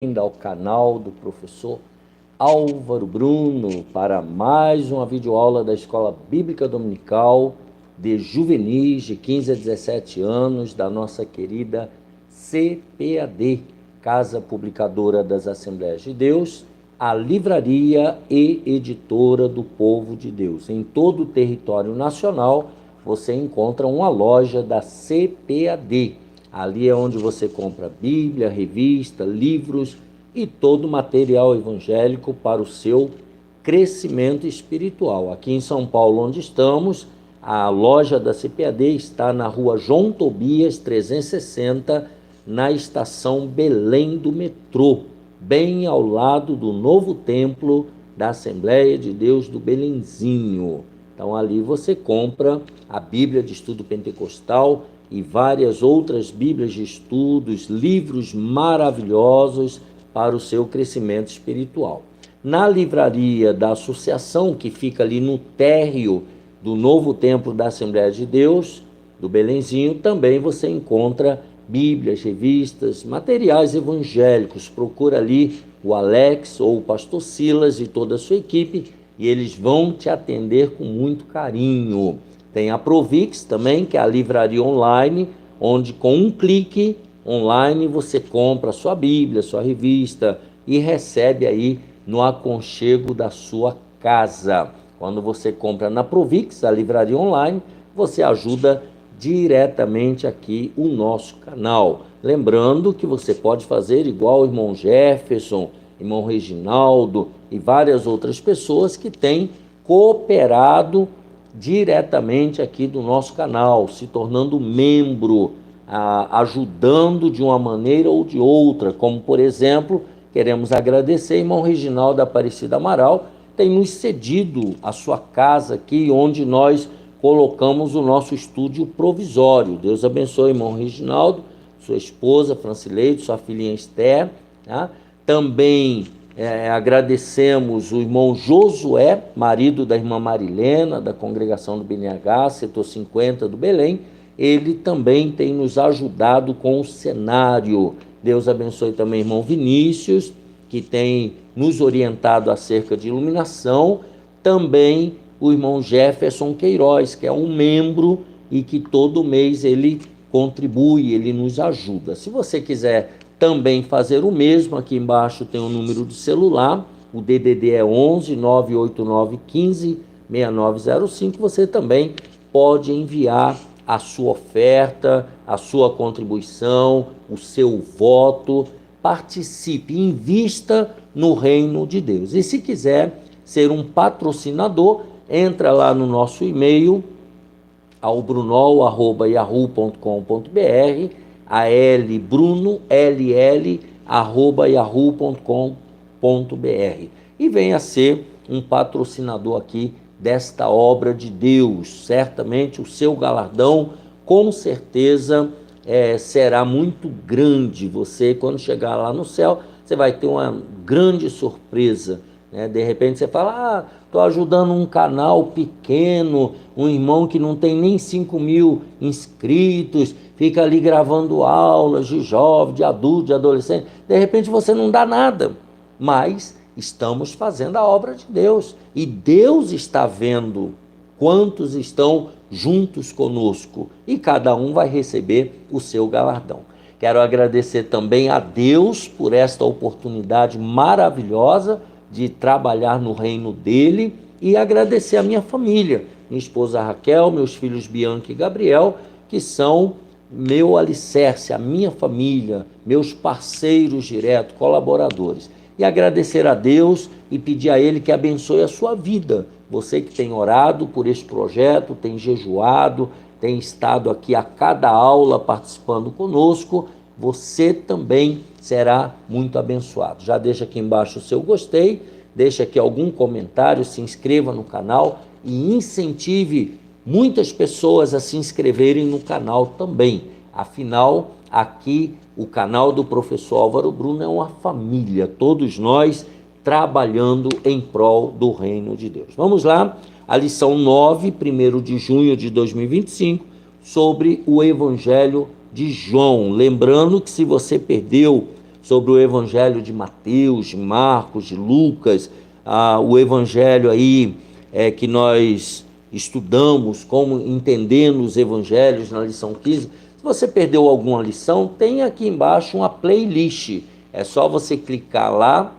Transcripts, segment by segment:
bem-vinda ao canal do professor Álvaro Bruno para mais uma videoaula da Escola Bíblica Dominical de juvenis de 15 a 17 anos da nossa querida CPAD, Casa Publicadora das Assembleias de Deus, a livraria e editora do povo de Deus. Em todo o território nacional você encontra uma loja da CPAD. Ali é onde você compra Bíblia, revista, livros e todo o material evangélico para o seu crescimento espiritual. Aqui em São Paulo, onde estamos, a loja da CPAD está na rua João Tobias 360, na estação Belém do metrô, bem ao lado do novo templo da Assembleia de Deus do Belenzinho. Então ali você compra a Bíblia de Estudo Pentecostal e várias outras Bíblias de estudos, livros maravilhosos para o seu crescimento espiritual. Na livraria da associação, que fica ali no térreo do novo templo da Assembleia de Deus, do Belenzinho, também você encontra Bíblias, revistas, materiais evangélicos. Procura ali o Alex ou o pastor Silas e toda a sua equipe e eles vão te atender com muito carinho. Tem a Provix também, que é a livraria online, onde com um clique online você compra a sua Bíblia, sua revista e recebe aí no aconchego da sua casa. Quando você compra na Provix, a livraria online, você ajuda diretamente aqui o nosso canal. Lembrando que você pode fazer igual o irmão Jefferson, irmão Reginaldo e várias outras pessoas que têm cooperado diretamente aqui do nosso canal, se tornando membro, ajudando de uma maneira ou de outra, como por exemplo, queremos agradecer irmão Reginaldo Aparecida Amaral, tem nos cedido a sua casa aqui, onde nós colocamos o nosso estúdio provisório. Deus abençoe irmão Reginaldo, sua esposa Francileide, sua filhinha Esther, tá? Também agradecemos o irmão Josué, marido da irmã Marilena, da congregação do BNH, setor 50 do Belém. Ele também tem nos ajudado com o cenário. Deus abençoe também o irmão Vinícius, que tem nos orientado acerca de iluminação. Também o irmão Jefferson Queiroz, que é um membro e que todo mês ele contribui, ele nos ajuda. Se você quiser também fazer o mesmo, aqui embaixo tem o número do celular, o DDD é 11 989 15 6905. Você também pode enviar a sua oferta, a sua contribuição, o seu voto. Participe, invista no reino de Deus. E se quiser ser um patrocinador, entra lá no nosso e-mail, albruno@yahoo.com.br, albruno@yahoo.com.br e venha ser um patrocinador aqui desta obra de Deus. Certamente o seu galardão, com certeza, será muito grande. Você, quando chegar lá no céu, você vai ter uma grande surpresa, né? De repente você fala, estou ajudando um canal pequeno, um irmão que não tem nem 5.000 inscritos, fica ali gravando aulas de jovem, de adulto, de adolescente. De repente você não dá nada, mas estamos fazendo a obra de Deus. E Deus está vendo quantos estão juntos conosco. E cada um vai receber o seu galardão. Quero agradecer também a Deus por esta oportunidade maravilhosa de trabalhar no reino dele e agradecer a minha família, minha esposa Raquel, meus filhos Bianca e Gabriel, que são meu alicerce, a minha família, meus parceiros diretos, colaboradores. E agradecer a Deus e pedir a Ele que abençoe a sua vida. Você que tem orado por esse projeto, tem jejuado, tem estado aqui a cada aula participando conosco, você também será muito abençoado. Já deixa aqui embaixo o seu gostei, deixa aqui algum comentário, se inscreva no canal e incentive muitas pessoas a se inscreverem no canal também. Afinal, aqui o canal do professor Álvaro Bruno é uma família, todos nós trabalhando em prol do reino de Deus. Vamos lá, a lição 9, 1º de junho de 2025, sobre o Evangelho de João. Lembrando que se você perdeu sobre o evangelho de Mateus, de Marcos, de Lucas, o evangelho aí que nós estudamos, como entendendo os evangelhos na lição 15. Se você perdeu alguma lição, tem aqui embaixo uma playlist. É só você clicar lá,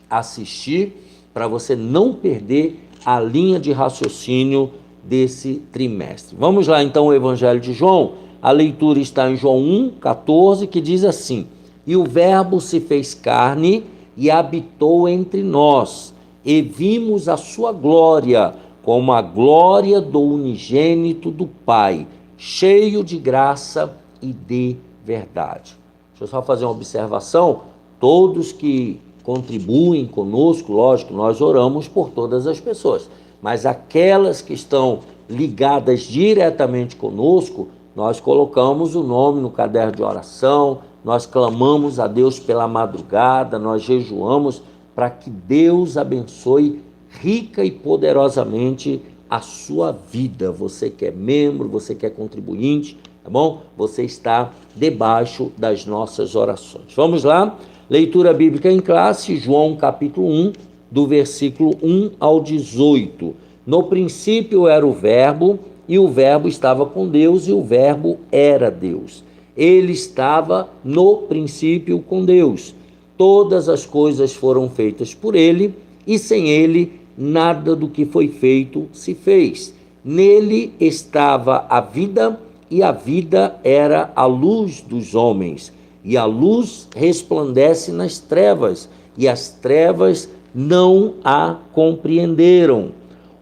assistir, para você não perder a linha de raciocínio desse trimestre. Vamos lá então o evangelho de João. A leitura está em João 1,14, que diz assim: e o verbo se fez carne e habitou entre nós, e vimos a sua glória, como a glória do unigênito do Pai, cheio de graça e de verdade. Deixa eu só fazer uma observação. Todos que contribuem conosco, lógico, nós oramos por todas as pessoas, mas aquelas que estão ligadas diretamente conosco, nós colocamos o nome no caderno de oração, nós clamamos a Deus pela madrugada, nós jejuamos para que Deus abençoe rica e poderosamente a sua vida. Você que é membro, você que é contribuinte, tá bom? Você está debaixo das nossas orações. Vamos lá? Leitura bíblica em classe, João capítulo 1, do versículo 1 ao 18. No princípio era o verbo, e o verbo estava com Deus, e o verbo era Deus. Ele estava no princípio com Deus. Todas as coisas foram feitas por ele, e sem ele nada do que foi feito se fez. Nele estava a vida, e a vida era a luz dos homens. E a luz resplandece nas trevas, e as trevas não a compreenderam.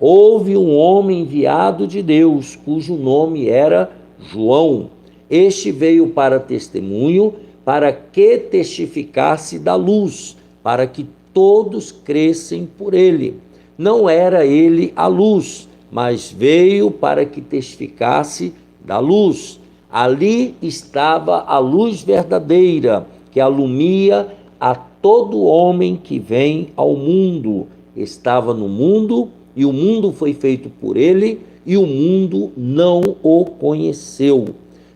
Houve um homem enviado de Deus, cujo nome era João. Este veio para testemunho, para que testificasse da luz, para que todos crescem por ele. Não era ele a luz, mas veio para que testificasse da luz. Ali estava a luz verdadeira, que alumia a todo homem que vem ao mundo. Estava no mundo, e o mundo foi feito por ele, e o mundo não o conheceu.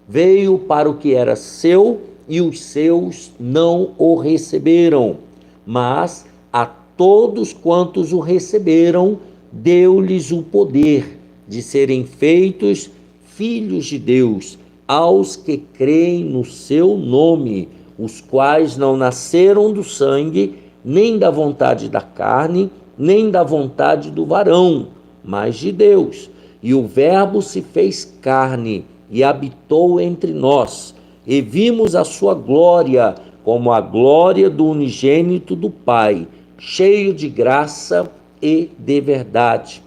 Veio para o que era seu, e os seus não o receberam. Mas a todos quantos o receberam, deu-lhes o poder de serem feitos filhos de Deus, aos que creem no seu nome, os quais não nasceram do sangue, nem da vontade da carne, nem da vontade do varão, mas de Deus. E o verbo se fez carne e habitou entre nós, e vimos a sua glória, como a glória do unigênito do Pai, cheio de graça e de verdade.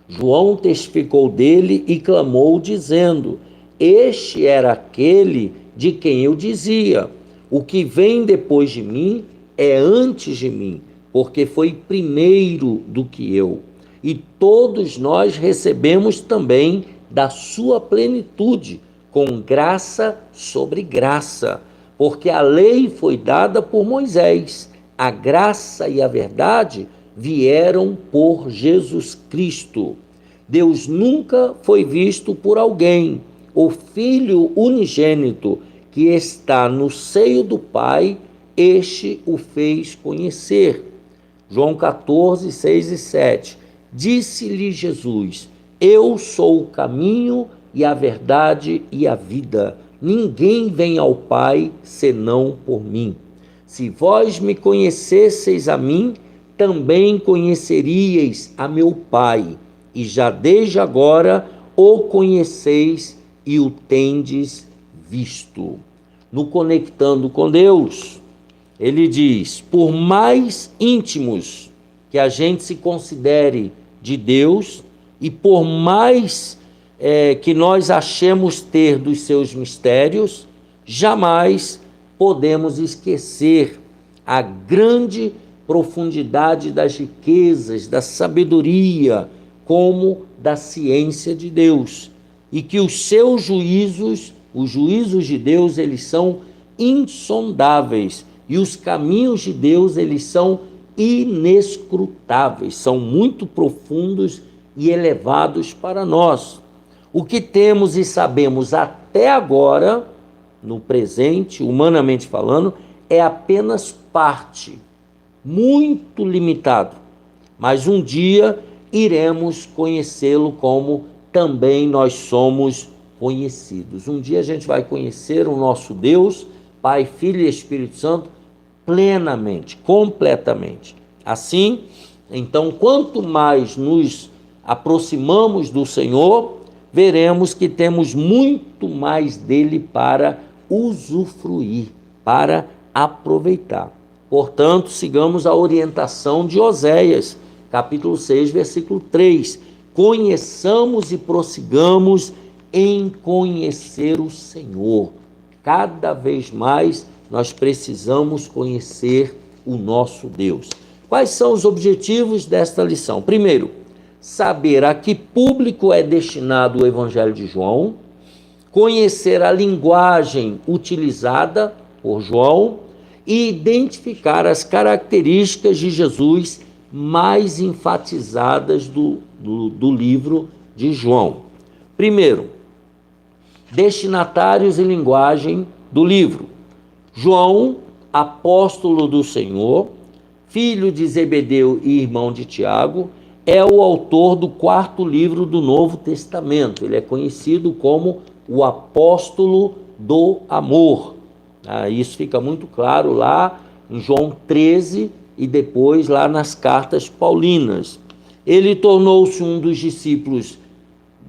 João testificou dele e clamou, dizendo: este era aquele de quem eu dizia: o que vem depois de mim é antes de mim, porque foi primeiro do que eu. E todos nós recebemos também da sua plenitude, com graça sobre graça, porque a lei foi dada por Moisés, a graça e a verdade vieram por Jesus Cristo. Deus nunca foi visto por alguém. O Filho unigênito que está no seio do Pai, este o fez conhecer. João 14, 6 e 7. Disse-lhe Jesus: eu sou o caminho e a verdade e a vida. Ninguém vem ao Pai senão por mim. Se vós me conhecesseis a mim, também conheceríeis a meu Pai, e já desde agora o conheceis e o tendes visto. No Conectando com Deus, ele diz: por mais íntimos que a gente se considere de Deus, e por mais que nós achemos ter dos seus mistérios, jamais podemos esquecer a grande profundidade das riquezas, da sabedoria, como da ciência de Deus. E que os seus juízos, os juízos de Deus, eles são insondáveis. E os caminhos de Deus, eles são inescrutáveis, são muito profundos e elevados para nós. O que temos e sabemos até agora, no presente, humanamente falando, é apenas parte, muito limitado, mas um dia iremos conhecê-lo como também nós somos conhecidos. Um dia a gente vai conhecer o nosso Deus, Pai, Filho e Espírito Santo, plenamente, completamente. Assim, então, quanto mais nos aproximamos do Senhor, veremos que temos muito mais dele para usufruir, para aproveitar. Portanto, sigamos a orientação de Oséias, capítulo 6, versículo 3. Conheçamos e prossigamos em conhecer o Senhor. Cada vez mais nós precisamos conhecer o nosso Deus. Quais são os objetivos desta lição? Primeiro, saber a que público é destinado o Evangelho de João, conhecer a linguagem utilizada por João e identificar as características de Jesus mais enfatizadas do livro de João. Primeiro, destinatários e linguagem do livro. João, apóstolo do Senhor, filho de Zebedeu e irmão de Tiago, é o autor do 4º livro do Novo Testamento. Ele é conhecido como o apóstolo do amor. Isso fica muito claro lá em João 13 e depois lá nas cartas paulinas. Ele tornou-se um dos discípulos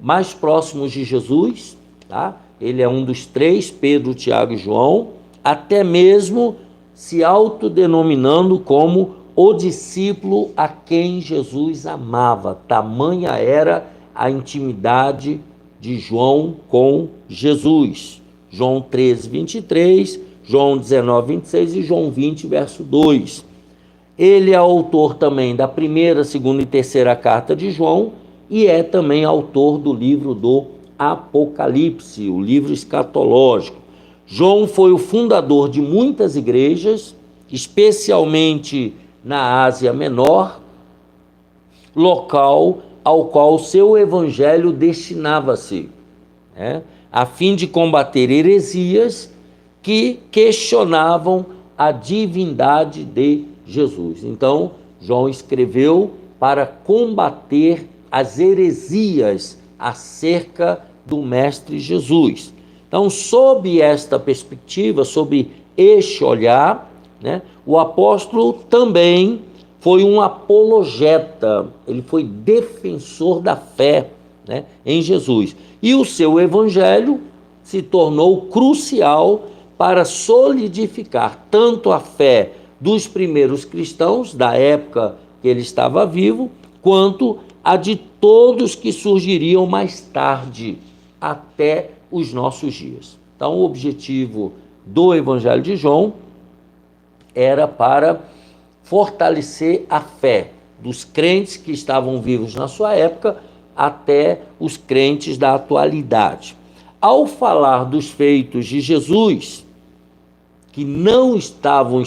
mais próximos de Jesus, tá? Ele é um dos 3, Pedro, Tiago e João, até mesmo se autodenominando como o discípulo a quem Jesus amava. Tamanha era a intimidade de João com Jesus. João 13, 23, João 19, 26 e João 20, verso 2. Ele é autor também da 1ª, 2ª e 3ª carta de João e é também autor do livro do Apocalipse, o livro escatológico. João foi o fundador de muitas igrejas, especialmente na Ásia Menor, local ao qual seu evangelho destinava-se, a fim de combater heresias que questionavam a divindade de Jesus. Então, João escreveu para combater as heresias acerca do Mestre Jesus. Então, sob esta perspectiva, sob este olhar, o apóstolo também foi um apologeta, ele foi defensor da fé em Jesus. E o seu evangelho se tornou crucial para solidificar tanto a fé dos primeiros cristãos, da época que ele estava vivo, quanto a de todos que surgiriam mais tarde, até os nossos dias. Então, o objetivo do Evangelho de João era para fortalecer a fé dos crentes que estavam vivos na sua época até os crentes da atualidade. Ao falar dos feitos de Jesus, que não estão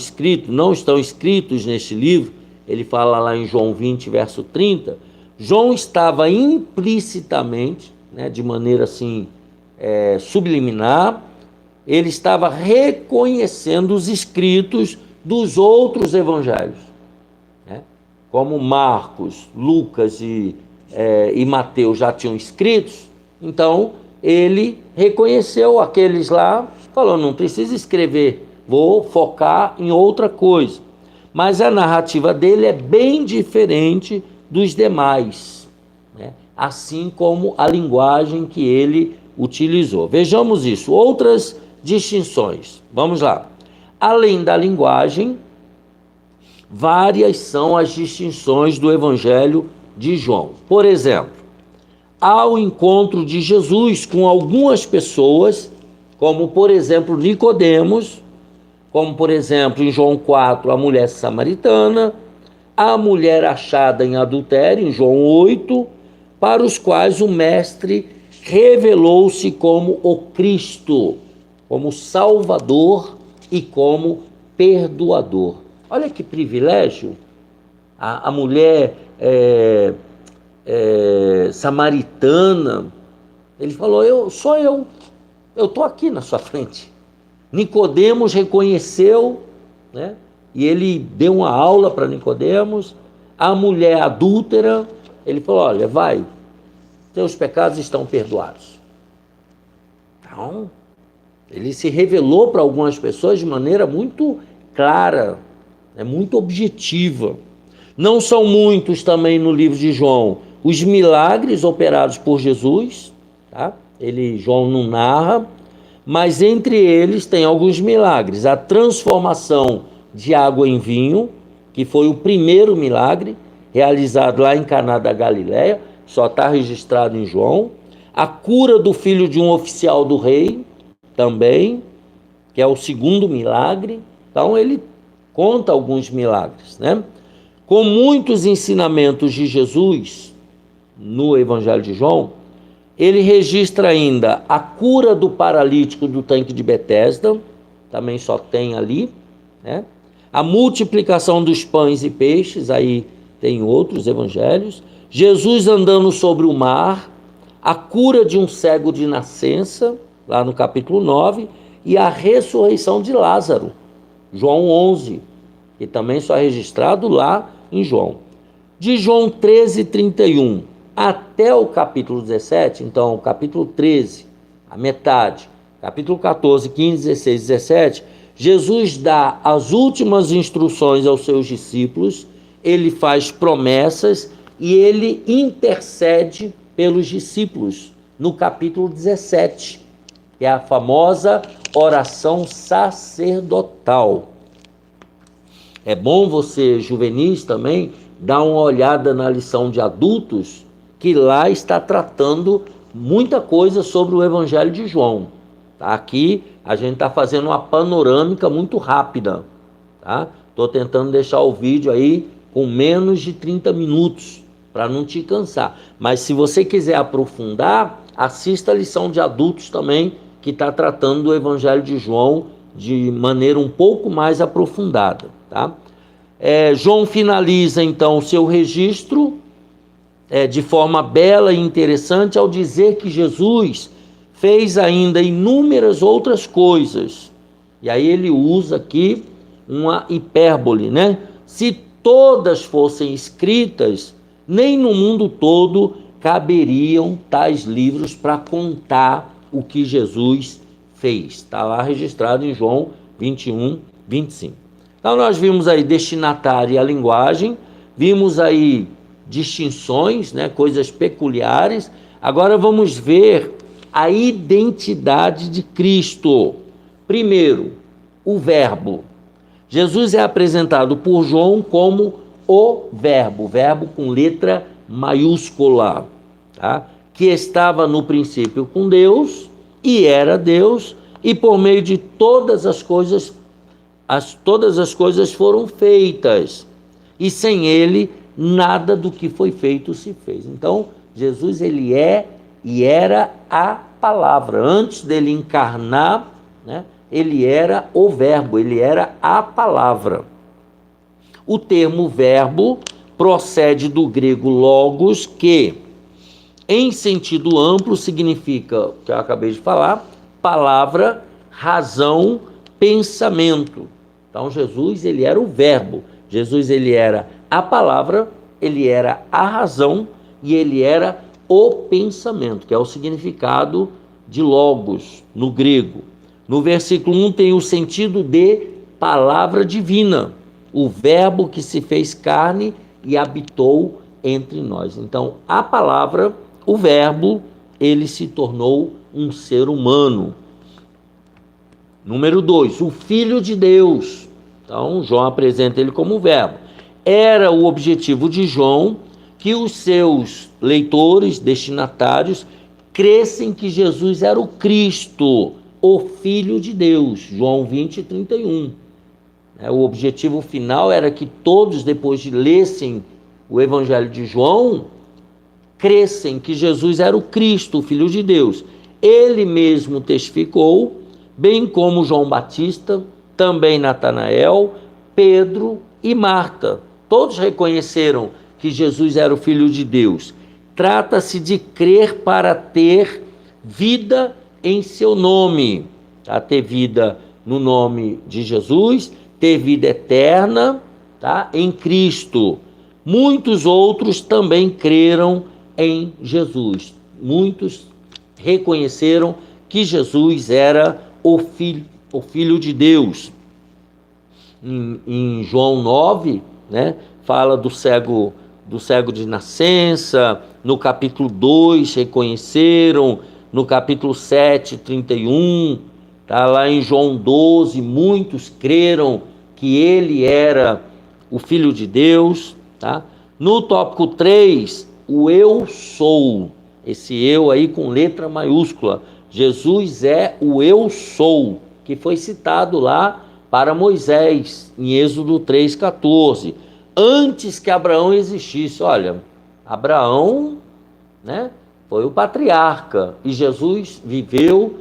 escritos neste livro, ele fala lá em João 20, verso 30, João estava implicitamente, de maneira assim, subliminar, ele estava reconhecendo os escritos dos outros evangelhos, como Marcos, Lucas e Mateus já tinham escritos, então ele reconheceu aqueles lá, falou, não precisa escrever, vou focar em outra coisa. Mas a narrativa dele é bem diferente dos demais, assim como a linguagem que ele utilizou. Vejamos isso, outras distinções. Vamos lá. Além da linguagem, várias são as distinções do Evangelho de João. Por exemplo, ao encontro de Jesus com algumas pessoas, como por exemplo Nicodemos, como por exemplo em João 4, a mulher samaritana, a mulher achada em adultério, em João 8, para os quais o mestre revelou-se como o Cristo, como Salvador e como perdoador. Olha que privilégio, a mulher samaritana, ele falou, eu estou aqui na sua frente. Nicodemos reconheceu né? E ele deu uma aula para Nicodemos. A mulher adúltera, ele falou: olha, vai, teus pecados estão perdoados. Então, ele se revelou para algumas pessoas de maneira muito clara, muito objetiva. Não são muitos também no livro de João os milagres operados por Jesus, tá? João não narra, mas entre eles tem alguns milagres. A transformação de água em vinho, que foi o primeiro milagre realizado lá em Caná da Galileia, só está registrado em João. A cura do filho de um oficial do rei, também, que é o segundo milagre. Então ele conta alguns milagres, né? Com muitos ensinamentos de Jesus no Evangelho de João, ele registra ainda a cura do paralítico do tanque de Betesda, também só tem ali, né? A multiplicação dos pães e peixes, aí tem outros evangelhos. Jesus andando sobre o mar, a cura de um cego de nascença, lá no capítulo 9, e a ressurreição de Lázaro, João 11, que também só é registrado lá em João. De João 13:31 até o capítulo 17, então o capítulo 13, a metade, capítulo 14, 15, 16, 17, Jesus dá as últimas instruções aos seus discípulos, ele faz promessas e ele intercede pelos discípulos no capítulo 17, que é a famosa oração sacerdotal. É bom você, juvenis, também dar uma olhada na lição de adultos, que lá está tratando muita coisa sobre o Evangelho de João. Aqui a gente está fazendo uma panorâmica muito rápida, tá? Estou tentando deixar o vídeo aí com menos de 30 minutos, para não te cansar. Mas se você quiser aprofundar, assista a lição de adultos também, que está tratando do Evangelho de João de maneira um pouco mais aprofundada, tá? João finaliza então o seu registro de forma bela e interessante ao dizer que Jesus fez ainda inúmeras outras coisas. E aí ele usa aqui uma hipérbole, né? Se todas fossem escritas, nem no mundo todo caberiam tais livros para contar o que Jesus fez. Está lá registrado em João 21, 25. Então nós vimos aí destinatário e a linguagem, vimos aí distinções, né, coisas peculiares. Agora vamos ver a identidade de Cristo. Primeiro, o verbo. Jesus é apresentado por João como o verbo com letra maiúscula, tá? Que estava no princípio com Deus e era Deus, e por meio de todas as coisas foram feitas, e sem ele nada do que foi feito se fez. Então Jesus, ele é e era a palavra. Antes dele encarnar, né, ele era o verbo, ele era a palavra. O termo verbo procede do grego logos, que em sentido amplo significa, o que eu acabei de falar, palavra, razão, pensamento. Então Jesus, ele era o verbo. Jesus, ele era a palavra, ele era a razão e ele era o pensamento, que é o significado de logos no grego. No versículo 1 tem o sentido de palavra divina, o verbo que se fez carne e habitou entre nós. Então, a palavra, o verbo, ele se tornou um ser humano. Número 2, o Filho de Deus. Então, João apresenta ele como verbo. Era o objetivo de João que os seus leitores, destinatários, crescem que Jesus era o Cristo, o Filho de Deus. João 20, 31. O objetivo final era que todos, depois de lessem o Evangelho de João, crescem que Jesus era o Cristo, o Filho de Deus. Ele mesmo testificou, bem como João Batista, também Natanael, Pedro e Marta. Todos reconheceram que Jesus era o Filho de Deus. Trata-se de crer para ter vida em seu nome. Ter vida no nome de Jesus, ter vida eterna, tá? Em Cristo. Muitos outros também creram em Jesus. Muitos reconheceram que Jesus era o Filho de Deus. Em João 9, né, fala do cego de nascença. No capítulo 2 reconheceram. No capítulo 7, 31, tá? Lá em João 12, muitos creram que ele era o Filho de Deus, tá? No tópico 3, o eu sou, esse eu aí com letra maiúscula. Jesus é o eu sou, que foi citado lá para Moisés, em Êxodo 3,14. Antes que Abraão existisse. Olha, Abraão, né, foi o patriarca, e Jesus viveu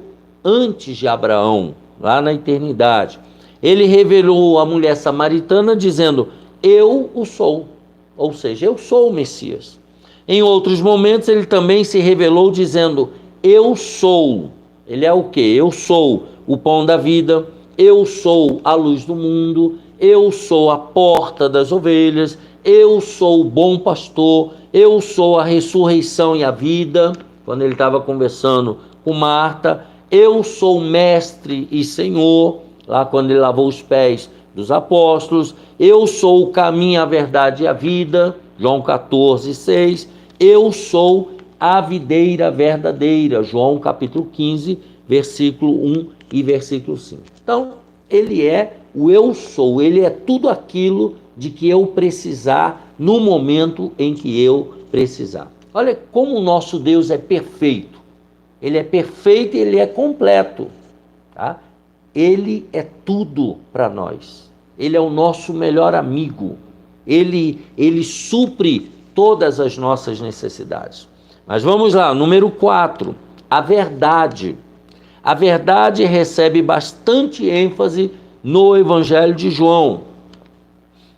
antes de Abraão, lá na eternidade. Ele revelou a mulher samaritana dizendo: eu o sou, ou seja, eu sou o Messias. Em outros momentos ele também se revelou dizendo: eu sou. Ele é o quê? Eu sou o pão da vida, eu sou a luz do mundo, eu sou a porta das ovelhas, eu sou o bom pastor, eu sou a ressurreição e a vida. Quando ele estava conversando com Marta, eu sou mestre e Senhor, lá quando ele lavou os pés dos apóstolos. Eu sou o caminho, a verdade e a vida, João 14, 6. Eu sou a videira verdadeira, João capítulo 15, versículo 1 e versículo 5. Então, ele é o eu sou, ele é tudo aquilo de que eu precisar no momento em que eu precisar. Olha como o nosso Deus é perfeito. Ele é perfeito e ele é completo, tá? Ele é tudo para nós. Ele é o nosso melhor amigo. Ele supre todas as nossas necessidades. Mas vamos lá, número 4, a verdade. A verdade recebe bastante ênfase no Evangelho de João.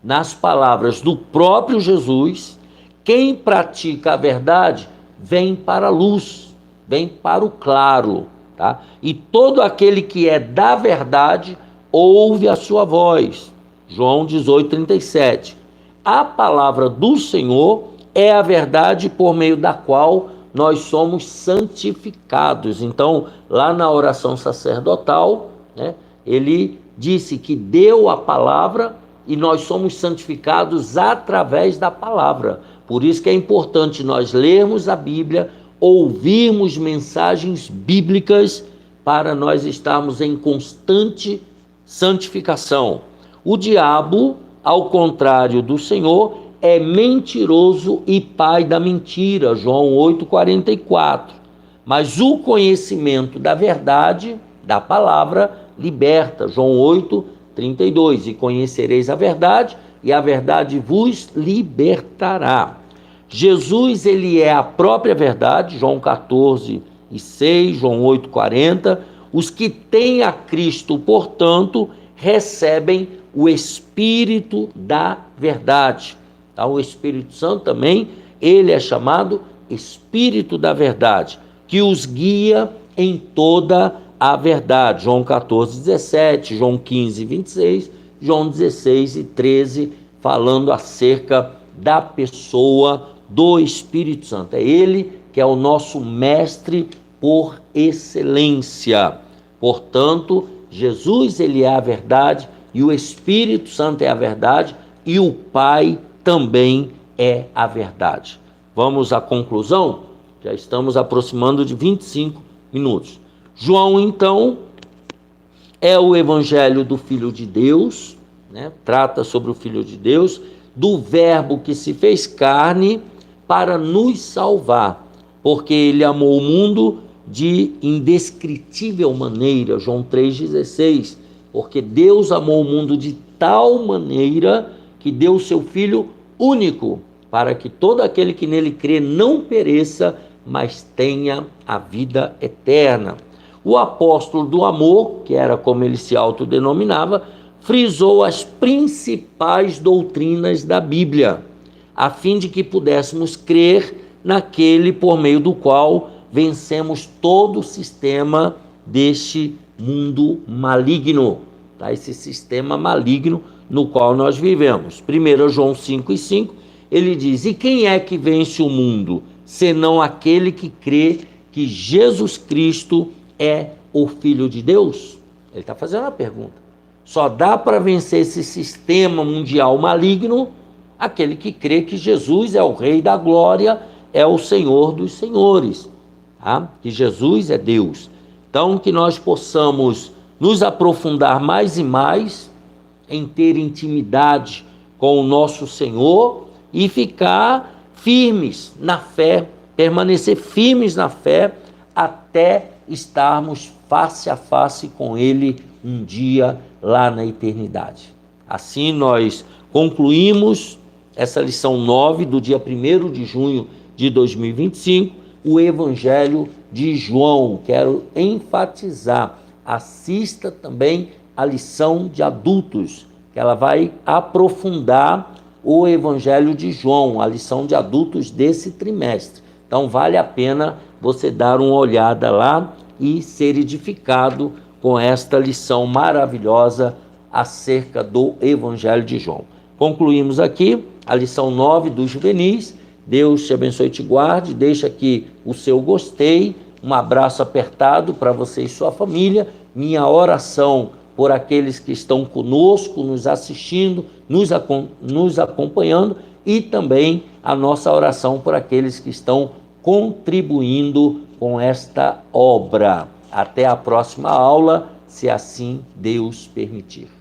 Nas palavras do próprio Jesus, quem pratica a verdade vem para a luz, vem para o claro, tá? E todo aquele que é da verdade ouve a sua voz. João 18:37. A palavra do Senhor é a verdade por meio da qual nós somos santificados. Então, lá na oração sacerdotal, né, ele disse que deu a palavra e nós somos santificados através da palavra. Por isso que é importante nós lermos a Bíblia, ouvirmos mensagens bíblicas para nós estarmos em constante santificação. O diabo, ao contrário do Senhor, é mentiroso e pai da mentira, João 8,44. Mas o conhecimento da verdade, da palavra, liberta, João 8:32. E conhecereis a verdade, e a verdade vos libertará. Jesus, ele é a própria verdade, João 14:6, João 8:40. Os que têm a Cristo, portanto, recebem o Espírito da verdade. Tá? O Espírito Santo também, ele é chamado Espírito da verdade, que os guia em toda a verdade. João 14:17, João 15:26, João 16:13, falando acerca da pessoa do Espírito Santo. É ele que é o nosso mestre por excelência. Portanto, Jesus, ele é a verdade, e o Espírito Santo é a verdade, e o Pai também é a verdade. Vamos à conclusão? Já estamos aproximando de 25 minutos. João, então, é o evangelho do Filho de Deus, né? Trata sobre o Filho de Deus, do Verbo que se fez carne para nos salvar, porque ele amou o mundo de indescritível maneira, João 3,16, porque Deus amou o mundo de tal maneira que deu o seu Filho único, para que todo aquele que nele crê não pereça, mas tenha a vida eterna. O apóstolo do amor, que era como ele se autodenominava, frisou as principais doutrinas da Bíblia, a fim de que pudéssemos crer naquele por meio do qual vencemos todo o sistema deste mundo maligno. tá? Esse sistema maligno no qual nós vivemos. 1 João 5,5, ele diz: e quem é que vence o mundo, senão aquele que crê que Jesus Cristo é o Filho de Deus? Ele está fazendo uma pergunta. Só dá para vencer esse sistema mundial maligno aquele que crê que Jesus é o Rei da Glória, é o Senhor dos Senhores, tá? Que Jesus é Deus. Então, que nós possamos nos aprofundar mais e mais em ter intimidade com o nosso Senhor e ficar firmes na fé, permanecer firmes na fé até estarmos face a face com Ele um dia lá na eternidade. Assim nós concluímos essa lição 9 do dia 1º de junho de 2025, o Evangelho de João. Quero enfatizar, assista também a lição de adultos, que ela vai aprofundar o Evangelho de João, a lição de adultos desse trimestre. Então vale a pena você dar uma olhada lá e ser edificado com esta lição maravilhosa acerca do Evangelho de João. Concluímos aqui a lição 9 dos juvenis. Deus te abençoe e te guarde. Deixa aqui o seu gostei, um abraço apertado para você e sua família. Minha oração por aqueles que estão conosco, nos assistindo, nos acompanhando, e também a nossa oração por aqueles que estão contribuindo com esta obra. Até a próxima aula, se assim Deus permitir.